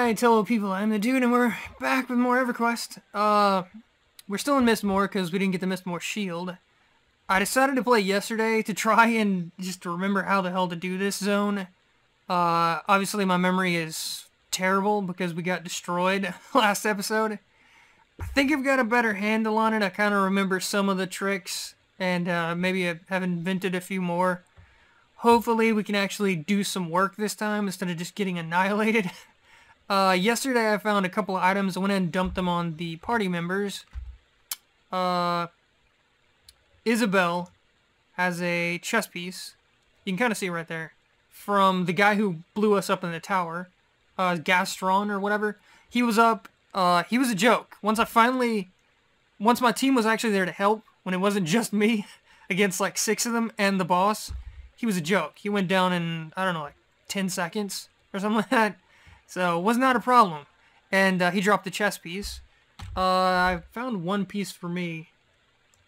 Alright, hello people, I'm the Dude, and we're back with more Everquest. We're still in Mistmore, because we didn't get the Mistmore shield. I decided to play yesterday to try and just remember how the hell to do this zone. Obviously my memory is terrible, because we got destroyed last episode. I think I've got a better handle on it. I kind of remember some of the tricks, and maybe I have invented a few more. Hopefully we can actually do some work this time, instead of just getting annihilated. Yesterday I found a couple of items. I went in and dumped them on the party members. Isabel has a chest piece. You can kind of see it right there. From the guy who blew us up in the tower. Gastron or whatever. He was up. He was a joke. Once my team was actually there to help, when it wasn't just me, against like 6 of them and the boss, he was a joke. He went down in, I don't know, like 10 seconds or something like that. So, it was not a problem. And he dropped the chest piece. I found one piece for me.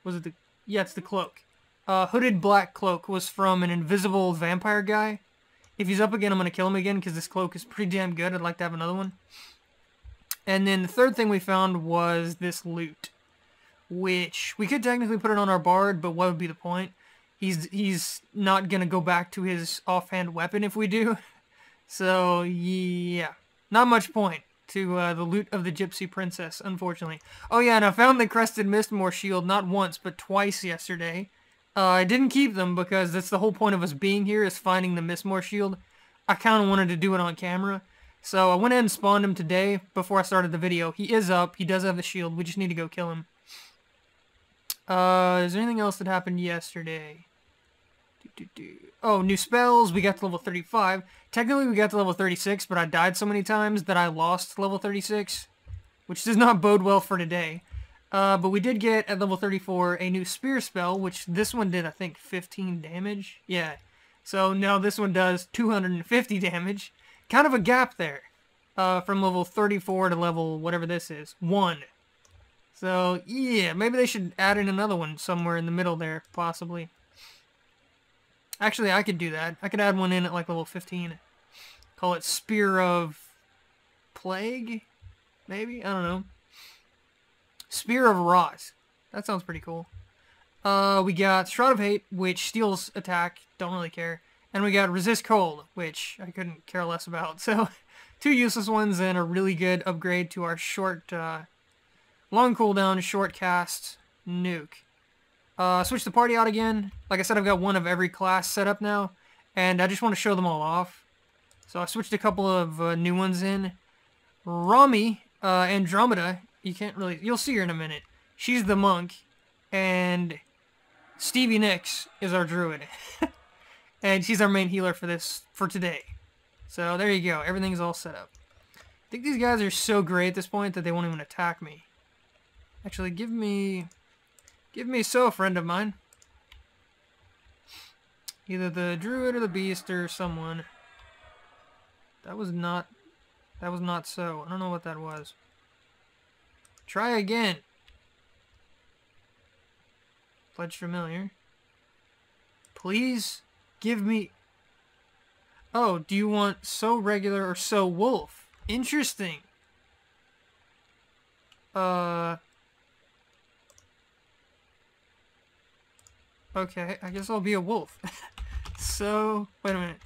Was it the... Yeah, it's the cloak. Hooded black cloak was from an invisible vampire guy. If he's up again, I'm going to kill him again, because this cloak is pretty damn good. I'd like to have another one. And then the third thing we found was this loot. Which, we could technically put it on our bard, but what would be the point? He's not going to go back to his offhand weapon if we do. So, yeah. Not much point to the loot of the Gypsy Princess, unfortunately. Oh yeah, and I found the Crested Mistmore shield not once, but twice yesterday. I didn't keep them because that's the whole point of us being here, is finding the Mistmore shield. I kind of wanted to do it on camera. So I went in and spawned him today before I started the video. He is up. He does have the shield. We just need to go kill him. Is there anything else that happened yesterday? Oh, new spells. We got to level 35. Technically, we got to level 36, but I died so many times that I lost level 36, which does not bode well for today. But we did get, at level 34, a new spear spell, which this one did, I think, 15 damage. Yeah. So now this one does 250 damage. Kind of a gap there. From level 34 to level, whatever this is, 1. So, yeah, maybe they should add in another one somewhere in the middle there, possibly. Actually, I could do that. I could add one in at like level 15. Call it Spear of Plague? Maybe? I don't know. Spear of Rot. That sounds pretty cool. We got Shroud of Hate, which steals attack. Don't really care. And we got Resist Cold, which I couldn't care less about. So, 2 useless ones and a really good upgrade to our short, long cooldown, short cast nuke. Switch the party out again. Like I said, I've got one of every class set up now, and I just want to show them all off. So I switched a couple of new ones in. Rami, Andromeda, you'll see her in a minute. She's the monk, and Stevie Nicks is our druid. And she's our main healer for today. So there you go, everything's all set up. I think these guys are so great at this point that they won't even attack me. Actually, give me a friend of mine. Either the druid or the beast or someone. That was not so. I don't know what that was. Try again. Pledge familiar. Please give me... Oh, do you want so regular or so wolf? Interesting. Okay, I guess I'll be a wolf. So, wait a minute.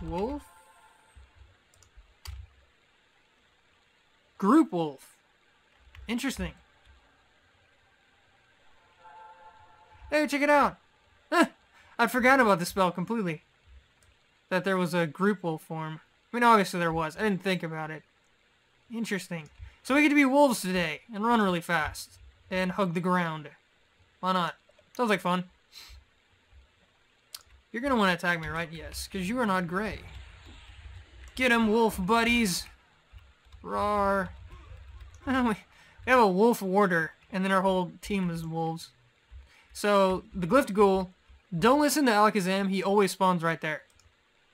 Wolf? Group wolf. Interesting. Hey, check it out! I'd forgotten about the spell completely. That there was a group wolf form. I mean, obviously there was. I didn't think about it. Interesting. So we get to be wolves today, and run really fast. And hug the ground. Why not? Sounds like fun. You're gonna want to attack me, right? Yes, because you are not gray. Get him, wolf buddies! Roar! We have a wolf warder, and then our whole team is wolves. So, the Glyph Ghoul, don't listen to Alakazam, he always spawns right there.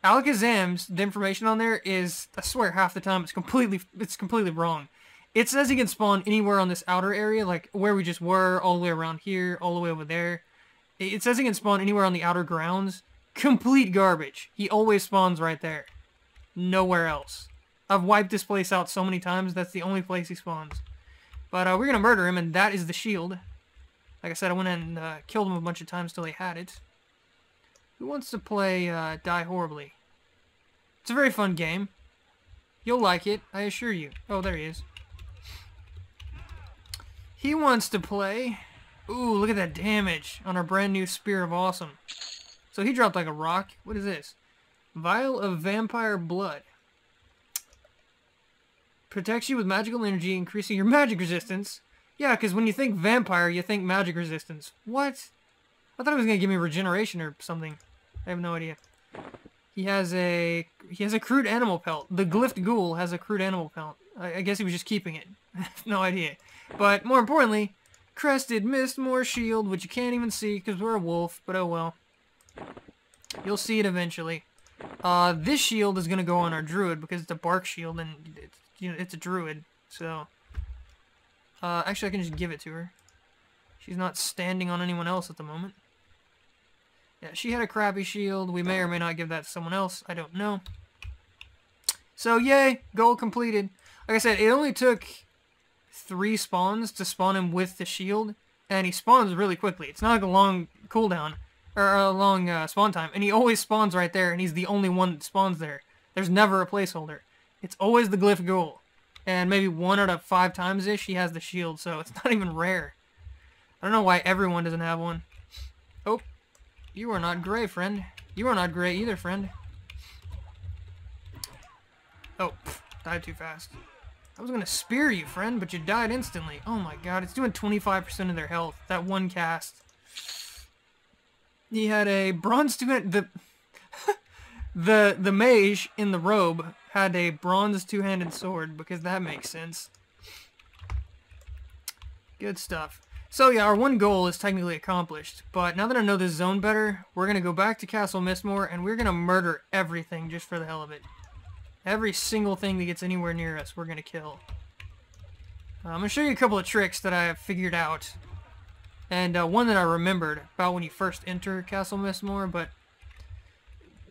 Alakazam's, the information on there is, I swear half the time, it's completely wrong. It says he can spawn anywhere on this outer area, like where we just were, all the way around here, all the way over there. It says he can spawn anywhere on the outer grounds. Complete garbage. He always spawns right there. nowhere else. I've wiped this place out so many times, that's the only place he spawns. But we're going to murder him, and that is the shield. Like I said, I went and killed him a bunch of times till he had it. Who wants to play Die Horribly? It's a very fun game. You'll like it, I assure you. Oh, there he is. He wants to play... Ooh, look at that damage on our brand new Spear of Awesome. So he dropped like a rock. What is this? Vial of Vampire Blood. Protects you with magical energy, increasing your magic resistance. Yeah, because when you think vampire, you think magic resistance. What? I thought it was going to give me regeneration or something. I have no idea. He has a crude animal pelt. The Glyphed Ghoul has a crude animal pelt. I guess he was just keeping it. No idea. But more importantly, Crested Mistmore Shield, which you can't even see because we're a wolf, but oh well. You'll see it eventually. This shield is going to go on our druid because it's a bark shield and it's a druid. So, actually I can just give it to her. She's not standing on anyone else at the moment. Yeah, she had a crappy shield. We may or may not give that to someone else. I don't know. So, yay! Goal completed. Like I said, it only took 3 spawns to spawn him with the shield, and he spawns really quickly. It's not like a long cooldown, or a long spawn time, and he always spawns right there, and he's the only one that spawns there. There's never a placeholder. It's always the Glyph Ghoul, and maybe 1 out of 5 times-ish he has the shield, so it's not even rare. I don't know why everyone doesn't have one. Oh, you are not gray, friend. You are not gray either, friend. Oh, died too fast. I was going to spear you, friend, but you died instantly. Oh my god, it's doing 25% of their health. That one cast. He had a bronze two-handed... The mage in the robe had a bronze two-handed sword, because that makes sense. Good stuff. So yeah, our one goal is technically accomplished, but now that I know this zone better, we're going to go back to Castle Mistmore, and we're going to murder everything just for the hell of it. Every single thing that gets anywhere near us, we're going to kill. I'm going to show you a couple of tricks that I have figured out. And one that I remembered about when you first enter Castle Mistmore, but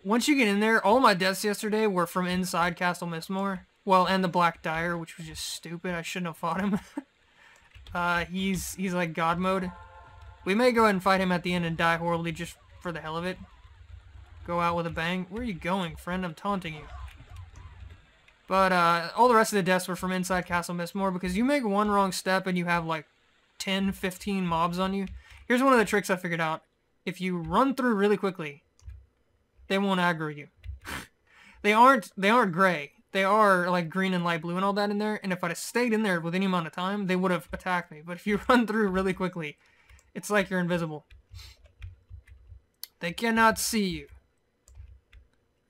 once you get in there, all my deaths yesterday were from inside Castle Mistmore. Well, and the Black Dire, which was just stupid. I shouldn't have fought him. He's like God mode. We may go ahead and fight him at the end and die horribly just for the hell of it. Go out with a bang. Where are you going, friend? I'm taunting you. But all the rest of the deaths were from inside Castle Mistmore, because you make one wrong step and you have like 10, 15 mobs on you. Here's one of the tricks I figured out. If you run through really quickly, they won't aggro you. They aren't gray. They are like green and light blue and all that in there, and if I'd have stayed in there with any amount of time, they would have attacked me. But if you run through really quickly, it's like you're invisible. They cannot see you.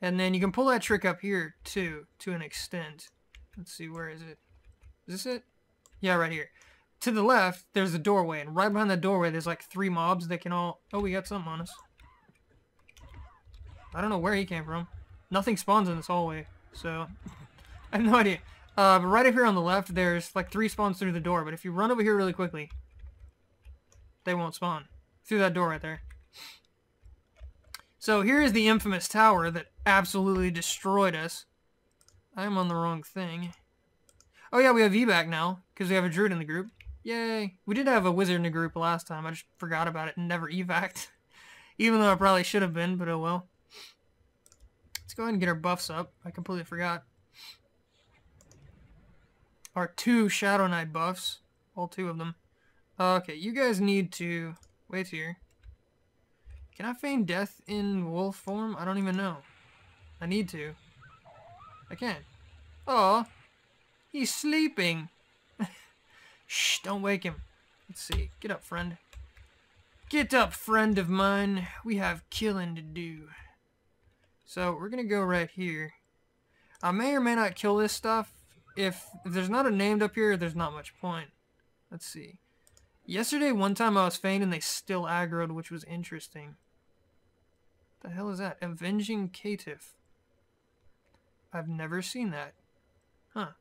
And then you can pull that trick up here, too, to an extent. Let's see, where is it? Is this it? Yeah, right here. To the left, there's a doorway, and right behind the doorway, there's like 3 mobs that can all... Oh, we got something on us. I don't know where he came from. Nothing spawns in this hallway, so... I have no idea. But right up here on the left, there's like 3 spawns through the door, but if you run over here really quickly, they won't spawn. Through that door right there. So here is the infamous tower that absolutely destroyed us. I'm on the wrong thing. Oh yeah, we have evac now, because we have a druid in the group. Yay! We did have a wizard in the group last time, I just forgot about it and never evac'd. Even though I probably should have been, but oh well. Let's go ahead and get our buffs up. I completely forgot. Our 2 Shadow Knight buffs. All 2 of them. Okay, you guys need to... Wait here. Can I feign death in wolf form? I don't even know. I need to. I can. Oh, he's sleeping. Shh, don't wake him. Let's see. Get up, friend. Get up, friend of mine. We have killing to do. So, we're going to go right here. I may or may not kill this stuff. If there's not a named up here, there's not much point. Let's see. Yesterday, one time I was feigned and they still aggroed, which was interesting. What the hell is that? Avenging Caitiff. I've never seen that. Huh.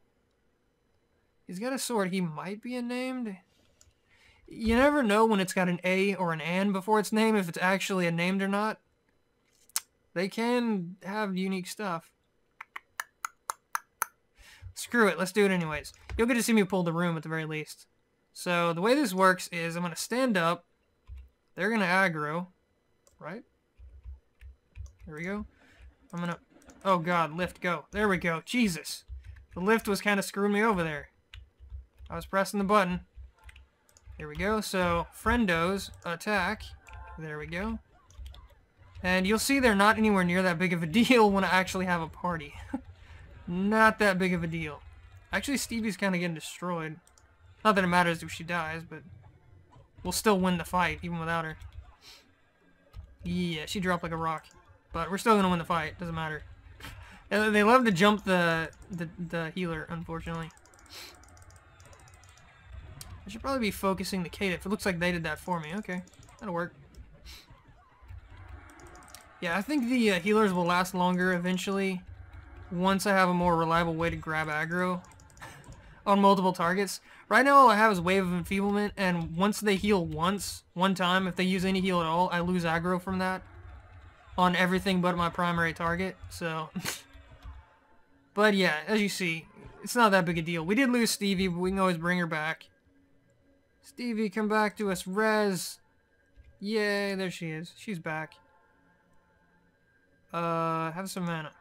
He's got a sword. He might be a named. You never know when it's got an A or an N before its name, if it's actually a named or not. They can have unique stuff. Screw it, let's do it anyways. You'll get to see me pull the room at the very least. So the way this works is I'm going to stand up. They're going to aggro. Right? There we go. I'm going to... Oh god, lift, go. There we go. Jesus. The lift was kind of screwing me over there. I was pressing the button. There we go. So, friendos, attack. There we go. And you'll see they're not anywhere near that big of a deal when I actually have a party. Not that big of a deal. Actually, Stevie's kind of getting destroyed. Not that it matters if she dies, but we'll still win the fight, even without her. Yeah, she dropped like a rock. But we're still going to win the fight. Doesn't matter. And they love to jump the healer, unfortunately. I should probably be focusing the caitiff. It looks like they did that for me. Okay, that'll work. Yeah, I think the healers will last longer eventually once I have a more reliable way to grab aggro on multiple targets. Right now all I have is Wave of Enfeeblement, and once they heal one time, if they use any heal at all, I lose aggro from that on everything but my primary target, so... But yeah, as you see, it's not that big a deal. We did lose Stevie, but we can always bring her back. Stevie, come back to us. Rez! Yay, there she is. She's back. Have some mana.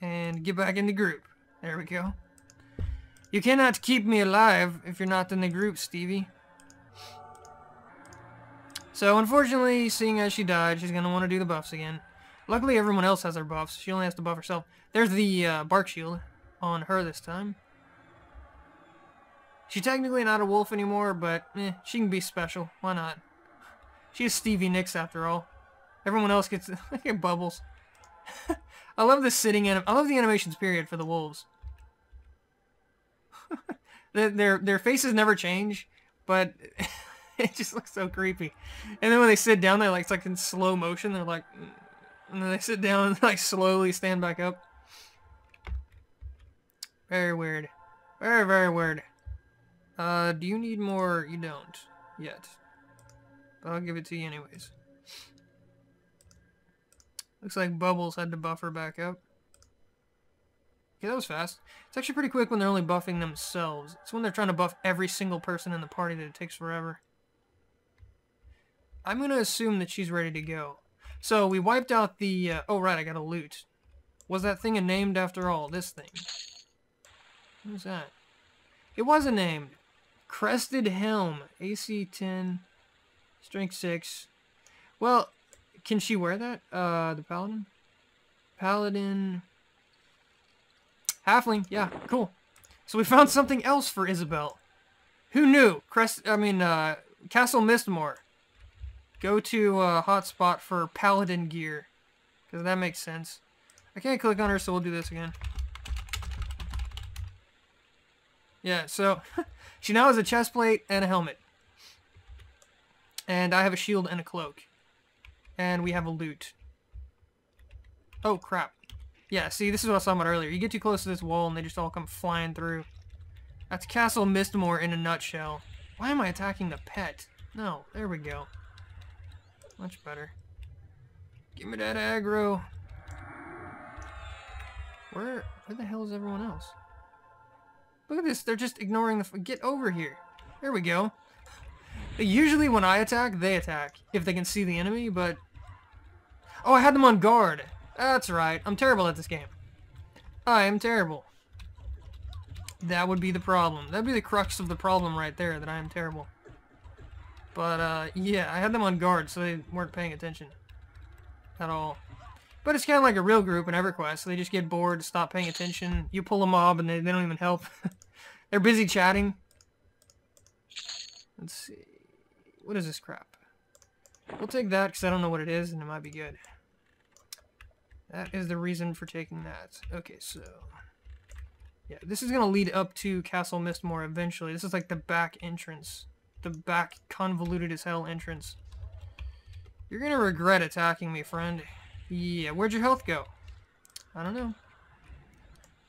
And get back in the group. There we go. You cannot keep me alive if you're not in the group, Stevie. So, unfortunately, seeing as she died, she's going to want to do the buffs again. Luckily, everyone else has their buffs. She only has to buff herself. There's the bark shield on her this time. She's technically not a wolf anymore, but she can be special. Why not? She's Stevie Nicks after all. Everyone else gets bubbles. I love the sitting I love the animations period for the wolves. their faces never change, but it just looks so creepy. And then when they sit down, they're like, it's like in slow motion. They're like, and then they sit down and like slowly stand back up. Very weird. Very, very weird. Do you need more? You don't yet. But I'll give it to you anyways. Looks like Bubbles had to buff her back up. Okay, that was fast. It's actually pretty quick when they're only buffing themselves. It's when they're trying to buff every single person in the party that it takes forever. I'm going to assume that she's ready to go. So, we wiped out the... oh, right, I got a loot. Was that thing named after all? This thing. What was that? It wasn't named. Crested Helm. AC 10. Strength 6. Well... Can she wear that? The Paladin? Paladin... Halfling. Yeah, cool. So we found something else for Isabel. Who knew? Castle Mistmore. Go to hotspot for Paladin gear. Because that makes sense. I can't click on her, so we'll do this again. Yeah, so... she now has a chest plate and a helmet. And I have a shield and a cloak. And we have a loot. Oh, crap. Yeah, see, this is what I was talking about earlier. You get too close to this wall and they just all come flying through. That's Castle Mistmore in a nutshell. Why am I attacking the pet? No, there we go. Much better. Give me that aggro. Where the hell is everyone else? Look at this, they're just ignoring the... Get over here. There we go. Usually when I attack, they attack. If they can see the enemy, but... Oh, I had them on guard. That's right. I'm terrible at this game. I am terrible. That would be the problem. That'd be the crux of the problem right there, that I am terrible. But, yeah, I had them on guard, so they weren't paying attention. At all. But it's kind of like a real group in Everquest. So they just get bored, stop paying attention. You pull a mob, and they don't even help. They're busy chatting. Let's see. What is this crap? We'll take that because I don't know what it is and it might be good. That is the reason for taking that. Okay, so... yeah, this is going to lead up to Castle Mistmore eventually. This is like the back entrance. The back convoluted as hell entrance. You're going to regret attacking me, friend. Yeah, where'd your health go? I don't know.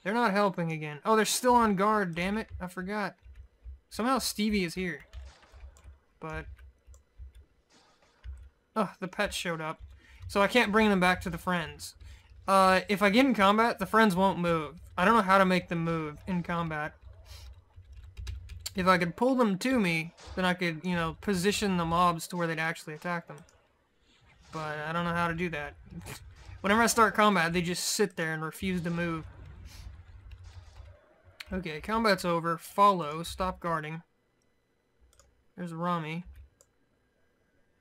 They're not helping again. Oh, they're still on guard, damn it. I forgot. Somehow Stevie is here. But... oh, the pets showed up. So I can't bring them back to the friends. If I get in combat, the friends won't move. I don't know how to make them move in combat. If I could pull them to me, then I could, you know, position the mobs to where they'd actually attack them. But I don't know how to do that. Whenever I start combat, they just sit there and refuse to move. Okay, combat's over. Follow. Stop guarding. There's Rami.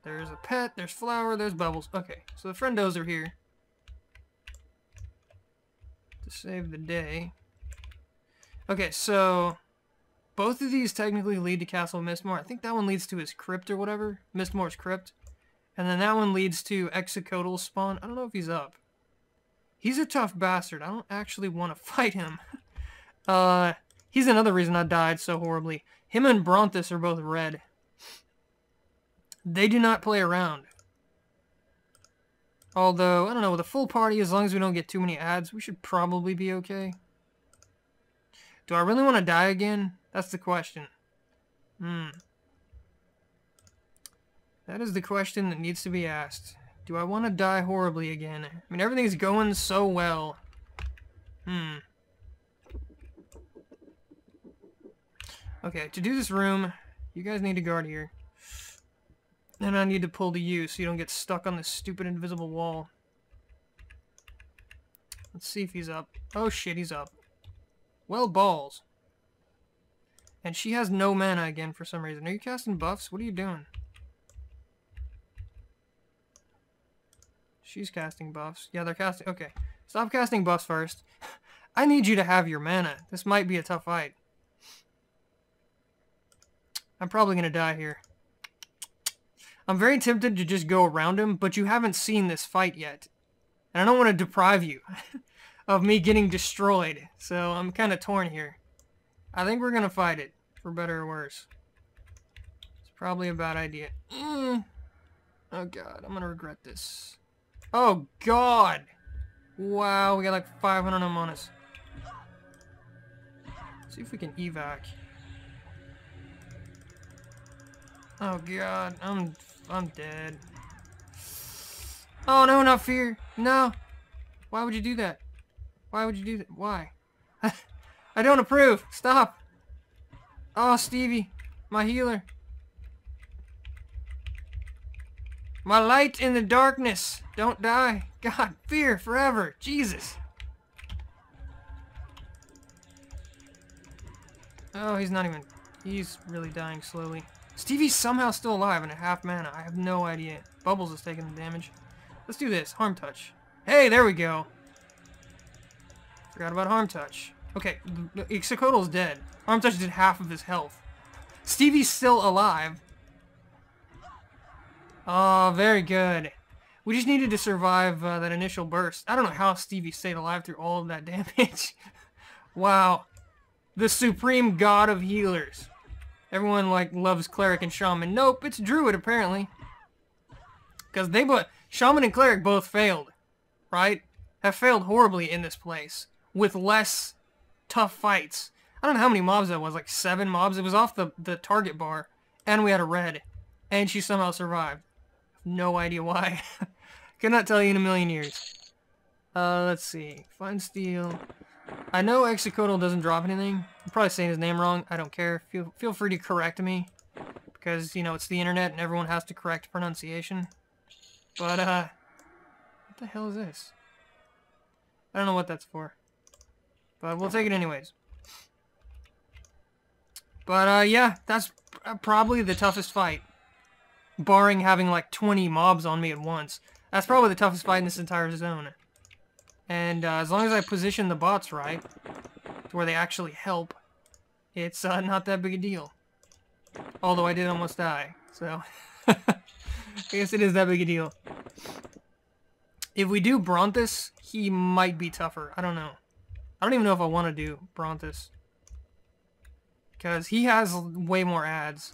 There's a pet. There's Flower. There's Bubbles. Okay, so the friendos are here to save the day. Okay, so both of these technically lead to Castle Mistmore. I think that one leads to his crypt or whatever. Mistmore's crypt. And then that one leads to Execotal's spawn. I don't know if he's up. He's a tough bastard. I don't actually want to fight him. He's another reason I died so horribly. Him and Bronthus are both red. They do not play around. Although, I don't know, with a full party, as long as we don't get too many ads, we should probably be okay. Do I really want to die again? That's the question. That is the question that needs to be asked. Do I want to die horribly again? I mean, everything's going so well. Okay, to do this room, you guys need to guard here. And I need to pull to you so you don't get stuck on this stupid invisible wall. Let's see if he's up. Oh shit, he's up. Well, balls. And she has no mana again for some reason. Are you casting buffs? What are you doing? She's casting buffs. Yeah, they're casting... Okay. Stop casting buffs first. I need you to have your mana. This might be a tough fight. I'm probably going to die here. I'm very tempted to just go around him, but you haven't seen this fight yet. And I don't want to deprive you of me getting destroyed. So I'm kind of torn here. I think we're going to fight it, for better or worse. It's probably a bad idea. Oh god, I'm going to regret this. Oh god! Wow, we got like 500 of them on us. Let's see if we can evac. Oh god, I'm dead. Oh no, not fear. No. Why would you do that? Why would you do that? Why? I don't approve. Stop. Oh, Stevie, my healer. My light in the darkness. Don't die. God, fear forever. Jesus. Oh, he's not even... He's really dying slowly. Stevie's somehow still alive and at half mana. I have no idea. Bubbles is taking the damage. Let's do this. Harm touch. Hey, there we go. Forgot about harm touch. Okay, Execotal's dead. Harm touch did half of his health. Stevie's still alive. Oh, very good. We just needed to survive that initial burst. I don't know how Stevie stayed alive through all of that damage. Wow. The supreme god of healers. Everyone, like, loves Cleric and Shaman. Nope, it's Druid, apparently. Because they both... Shaman and Cleric both failed. Right? Have failed horribly in this place. With less tough fights. I don't know how many mobs that was. Like 7 mobs. It was off the target bar. And we had a red. And she somehow survived. No idea why. Could not tell you in a million years. Let's see. Find Steel. I know Execotal doesn't drop anything. I'm probably saying his name wrong. I don't care. Feel free to correct me. Because, you know, it's the internet and everyone has to correct pronunciation. But, what the hell is this? I don't know what that's for. But we'll take it anyways. But, yeah, that's probably the toughest fight. Barring having like 20 mobs on me at once. That's probably the toughest fight in this entire zone. And as long as I position the bots right, to where they actually help, it's not that big a deal. Although I did almost die, so I guess it is that big a deal. If we do Bronthus, he might be tougher. I don't know. I don't even know if I want to do Bronthus. Because he has way more ads.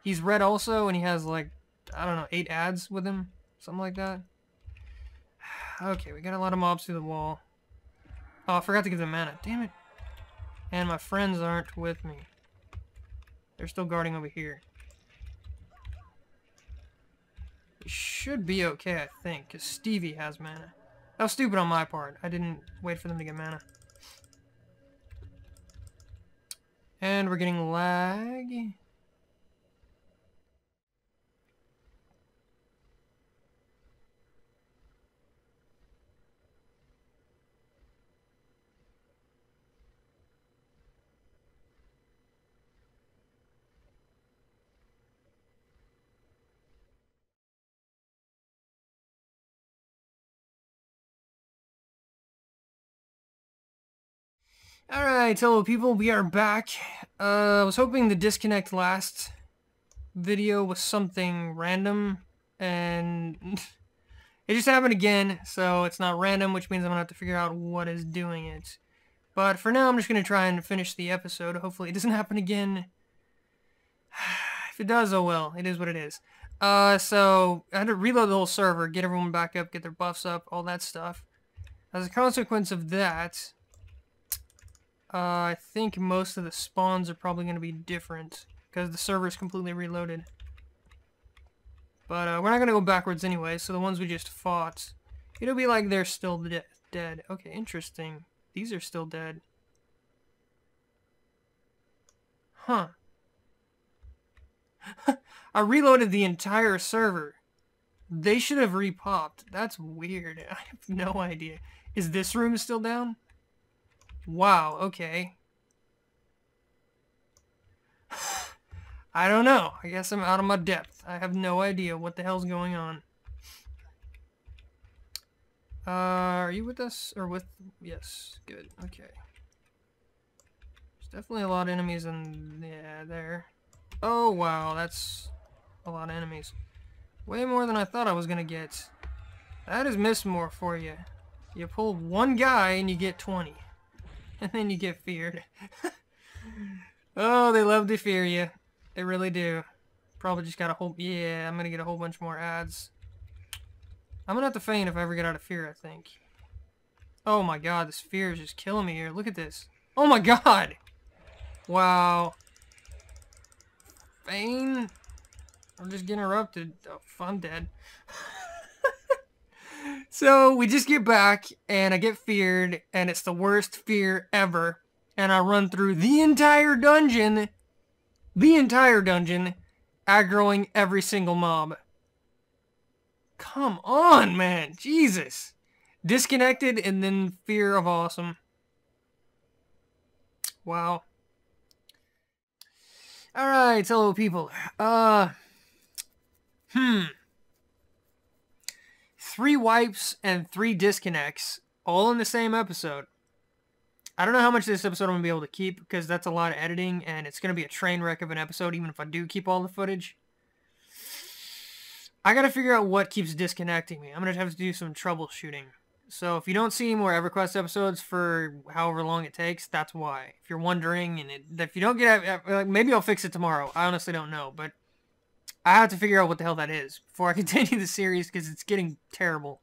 He's red also, and he has like, I don't know, 8 ads with him. Something like that. Okay, we got a lot of mobs through the wall. Oh, I forgot to give them mana. Damn it. And my friends aren't with me. They're still guarding over here. We should be okay, I think, because Stevie has mana. That was stupid on my part. I didn't wait for them to get mana. And we're getting lag. Alright, hello people, we are back. I was hoping the disconnect last video was something random, and it just happened again, so it's not random, which means I'm gonna have to figure out what is doing it. But for now, I'm just gonna try and finish the episode. Hopefully it doesn't happen again. If it does, oh well, it is what it is. So I had to reload the whole server, get everyone back up, get their buffs up, all that stuff. As a consequence of that, I think most of the spawns are probably going to be different because the server is completely reloaded. But we're not going to go backwards anyway, so the ones we just fought, it'll be like they're still dead. Okay, interesting. These are still dead. Huh. I reloaded the entire server. They should have repopped. That's weird. I have no idea. Is this room still down? Wow, okay. I don't know. I guess I'm out of my depth. I have no idea what the hell's going on. Are you with us? Or with... Yes, good. Okay. There's definitely a lot of enemies in... Yeah, there. Oh, wow, that's a lot of enemies. Way more than I thought I was gonna get. That is Mistmore for you. You pull one guy and you get 20. And then you get feared. Oh, they love to fear you. They really do. Probably just got a whole... Yeah, I'm gonna get a whole bunch more ads. I'm gonna have to feign if I ever get out of fear, I think. Oh my god, this fear is just killing me here. Look at this. Oh my god! Wow. Feign? I'm just getting erupted. Oh, I'm dead. So, we just get back, and I get feared, and it's the worst fear ever. And I run through the entire dungeon, aggroing every single mob. Come on, man. Jesus. Disconnected, and then fear of awesome. Wow. Alright, hello people. 3 wipes and 3 disconnects, all in the same episode. I don't know how much of this episode I'm going to be able to keep, because that's a lot of editing, and it's going to be a train wreck of an episode, even if I do keep all the footage. I got to figure out what keeps disconnecting me. I'm going to have to do some troubleshooting. So if you don't see more Everquest episodes for however long it takes, that's why. If you're wondering, and if you don't get... Maybe I'll fix it tomorrow. I honestly don't know, but... I have to figure out what the hell that is before I continue the series, because it's getting terrible.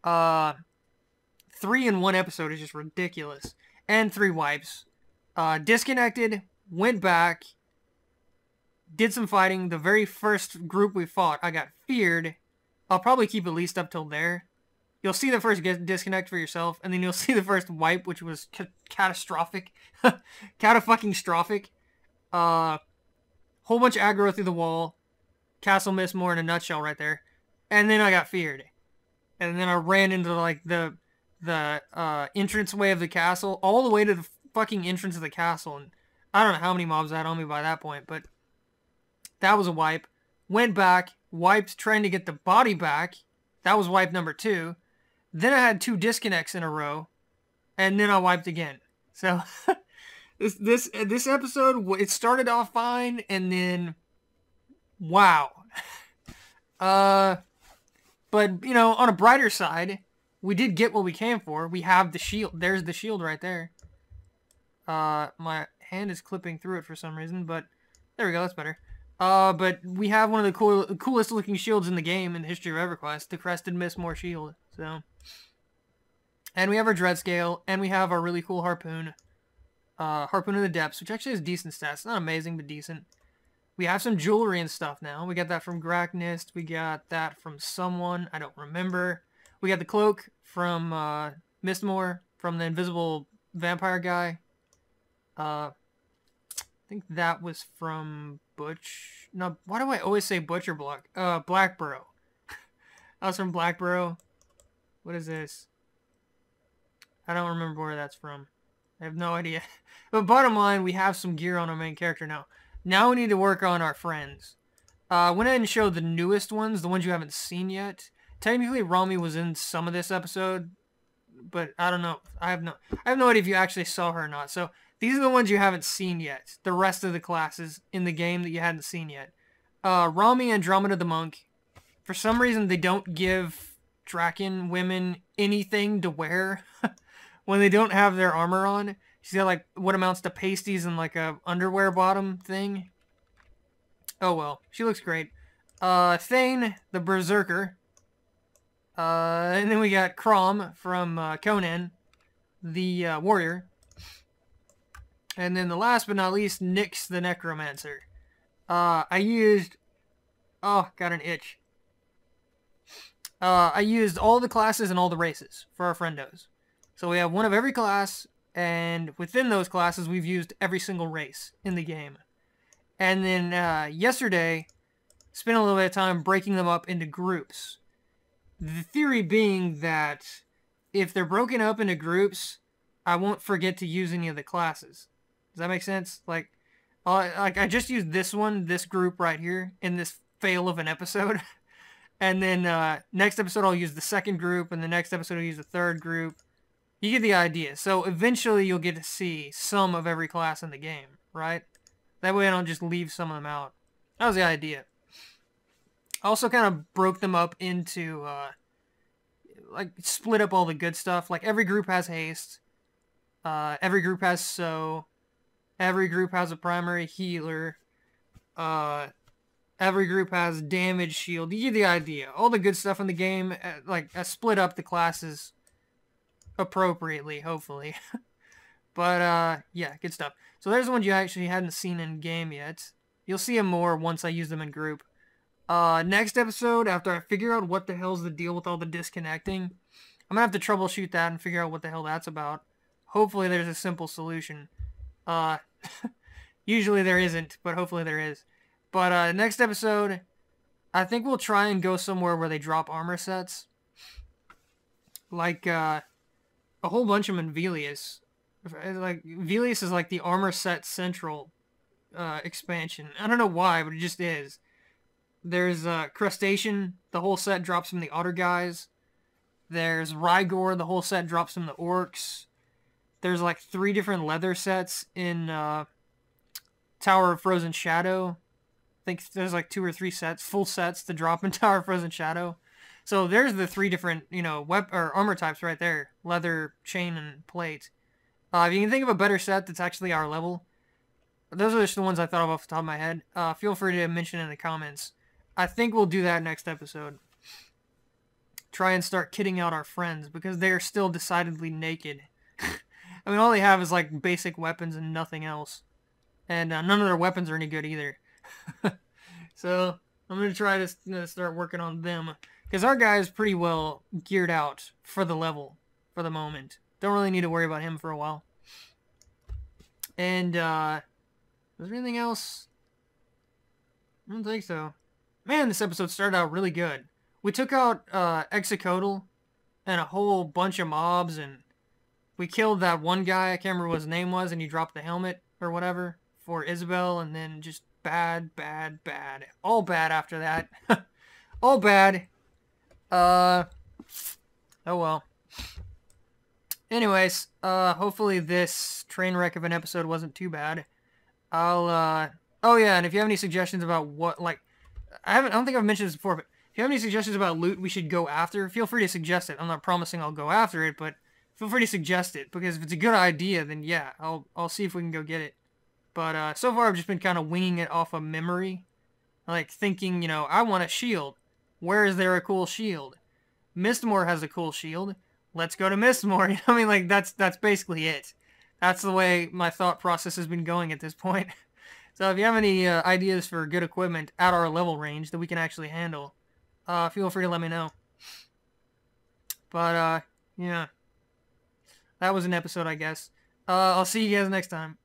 3 in 1 episode is just ridiculous. And 3 wipes. Disconnected, went back, did some fighting. The very first group we fought, I got feared. I'll probably keep at least up till there. You'll see the first disconnect for yourself, and then you'll see the first wipe, which was catastrophic. Cata-fucking-strophic. Whole bunch of aggro through the wall. Castle Mistmore in a nutshell right there. And then I got feared. And then I ran into, like, the entranceway of the castle, all the way to the fucking entrance of the castle. And I don't know how many mobs I had on me by that point, but that was a wipe. Went back, wiped trying to get the body back. That was wipe number 2. Then I had 2 disconnects in a row. And then I wiped again. So, this episode, it started off fine, and then... Wow. But, you know, on a brighter side, we did get what we came for. We have the shield. There's the shield right there. My hand is clipping through it for some reason, but there we go, that's better. But we have one of the coolest looking shields in the game in the history of EverQuest, the Crested Mistmore shield. So, and we have our Dread Scale, and we have our really cool harpoon. Harpoon of the Depths, which actually has decent stats. Not amazing, but decent. We have some jewelry and stuff now. We got that from Gracknist. We got that from someone. I don't remember. We got the cloak from Mistmore, from the invisible vampire guy. I think that was from Butch. No, why do I always say Butcher Block? Blackborough. That was from Blackborough. What is this? I don't remember where that's from. I have no idea. But bottom line, we have some gear on our main character now. Now we need to work on our friends. I went ahead and showed the newest ones, the ones you haven't seen yet. Technically, Rami was in some of this episode, but I don't know. I have no idea if you actually saw her or not. So these are the ones you haven't seen yet. The rest of the classes in the game that you hadn't seen yet. Rami, Andromeda the Monk. For some reason, they don't give Draken women anything to wear when they don't have their armor on. She's got like what amounts to pasties and like a underwear bottom thing. Oh well, she looks great. Thane, the Berserker. And then we got Crom from Conan, the warrior. And then the last but not least, Nyx, the Necromancer. I used... Oh, got an itch. I used all the classes and all the races for our friendos. So we have one of every class, and within those classes, we've used every single race in the game. And then yesterday, spent a little bit of time breaking them up into groups. The theory being that if they're broken up into groups, I won't forget to use any of the classes. Does that make sense? Like I just used this one, this group right here, in this fail of an episode. And then next episode I'll use the second group, and the next episode I'll use the third group. You get the idea. So eventually you'll get to see some of every class in the game, right? That way I don't just leave some of them out. That was the idea. I also kind of broke them up into, like, split up all the good stuff. Like, every group has haste. Every group has sow. Every group has a primary healer. Every group has damage shield. You get the idea. All the good stuff in the game, like, I split up the classes appropriately, hopefully. But, yeah, good stuff. So there's the ones you actually hadn't seen in game yet. You'll see them more once I use them in group. Next episode, after I figure out what the hell's the deal with all the disconnecting, I'm gonna have to troubleshoot that and figure out what the hell that's about. Hopefully there's a simple solution. Usually there isn't, but hopefully there is. But, next episode, I think we'll try and go somewhere where they drop armor sets. Like, a whole bunch of them in Velius. Like, Velius is like the armor set central, expansion. I don't know why, but it just is. There's Crustacean, the whole set drops from the Otter guys. There's Rygor, the whole set drops from the Orcs. There's like 3 different leather sets in Tower of Frozen Shadow. I think there's like 2 or 3 sets, full sets to drop in Tower of Frozen Shadow. So there's the 3 different, you know, armor types right there. Leather, chain, and plate. If you can think of a better set that's actually our level, those are just the ones I thought of off the top of my head. Feel free to mention in the comments. I think we'll do that next episode. Try and start kitting out our friends, because they're still decidedly naked. I mean, all they have is like basic weapons and nothing else. And none of their weapons are any good either. So I'm going to try to start working on them. Because our guy is pretty well geared out for the level, for the moment. Don't really need to worry about him for a while. And, was there anything else? I don't think so. Man, this episode started out really good. We took out, Execodal and a whole bunch of mobs, and we killed that one guy, I can't remember what his name was, and he dropped the helmet, or whatever, for Isabel, and then just bad, bad, bad. All bad after that. All bad. Oh well. Anyways, hopefully this train wreck of an episode wasn't too bad. Oh yeah, and if you have any suggestions about what, like, I don't think I've mentioned this before, but if you have any suggestions about loot we should go after, feel free to suggest it. I'm not promising I'll go after it, but feel free to suggest it, because if it's a good idea, then yeah, I'll see if we can go get it. But, so far I've just been kind of winging it off of memory. Like, thinking, you know, I want a shield. Where is there a cool shield? Mistmore has a cool shield. Let's go to Mistmore. You know what I mean? Like, that's basically it. That's the way my thought process has been going at this point. So if you have any ideas for good equipment at our level range that we can actually handle, feel free to let me know. But, yeah. That was an episode, I guess. I'll see you guys next time.